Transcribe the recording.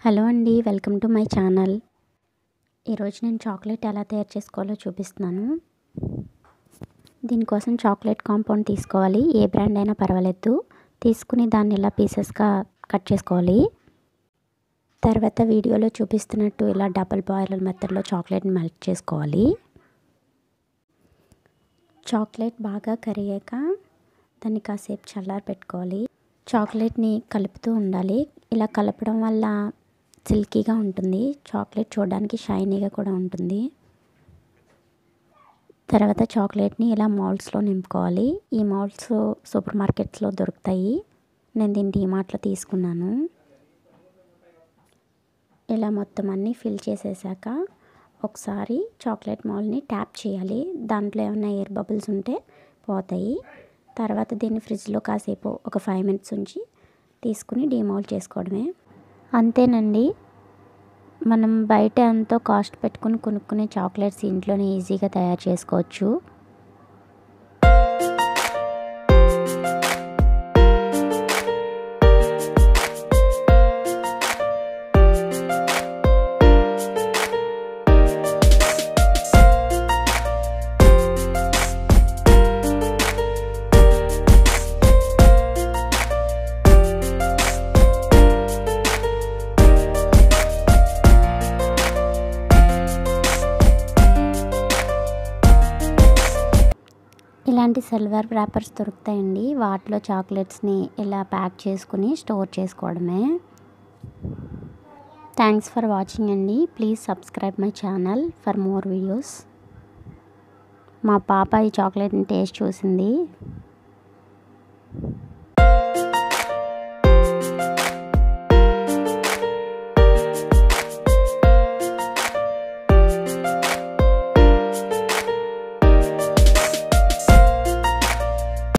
Hello అండి, welcome to my channel. ఈరోజు నేను చాక్లెట్ ఎలా తయారు చేసుకోవాలో చూపిస్తున్నాను. దీనికోసం చాక్లెట్ కాంపౌండ్ తీసుకోవాలి. ఏ బ్రాండ్ అయినా పర్వాలేదు. తీసుకుని దాన్ని ఇలా పీసెస్గా కట్ చేసుకోవాలి. తర్వాత వీడియోలో చూపిస్తున్నట్టు ఇలా డబుల్ బాయిలర్ మెథడ్లో చాక్లెట్ని మెల్ట్ చేసుకోవాలి. చాక్లెట్ బాగా కరిగాక దాన్ని కాసేపు చల్లారి పెట్టుకోవాలి. చాక్లెట్ని కలుపుతూ ఉండాలి. ఇలా కలపడం వల్ల సిల్కీగా ఉంటుంది. చాక్లెట్ చూడడానికి షైనీగా కూడా ఉంటుంది. తర్వాత చాక్లెట్ని ఇలా మౌల్డ్స్లో నింపుకోవాలి. ఈ మౌల్డ్స్ సూపర్ మార్కెట్స్లో దొరుకుతాయి. నేను దీన్ని డీమార్ట్లో తీసుకున్నాను. ఇలా మొత్తం అన్నీ ఫిల్ చేసేసాక ఒకసారి చాక్లెట్ మౌల్డ్ని ట్యాప్ చేయాలి. దాంట్లో ఏమైనా ఎయిర్ బబుల్స్ ఉంటే పోతాయి. తర్వాత దీన్ని ఫ్రిడ్జ్లో కాసేపు ఒక 5 minutes ఉంచి తీసుకుని డీమౌల్డ్ చేసుకోవడమే. అంతేనండి. మనం బయట ఎంతో కాస్ట్ పెట్టుకుని కొనుక్కునే చాక్లెట్స్ ఇంట్లోనే ఈజీగా తయారు చేసుకోవచ్చు. ఇలాంటి సిల్వర్ ర్యాపర్స్ దొరుకుతాయండి. వాటిలో చాక్లెట్స్ని ఇలా ప్యాక్ చేసుకుని స్టోర్ చేసుకోవడమే. థ్యాంక్స్ ఫర్ వాచింగ్ అండి. Please subscribe my channel for more videos. మా పాప ఈ చాక్లెట్ని టేస్ట్ చూసింది.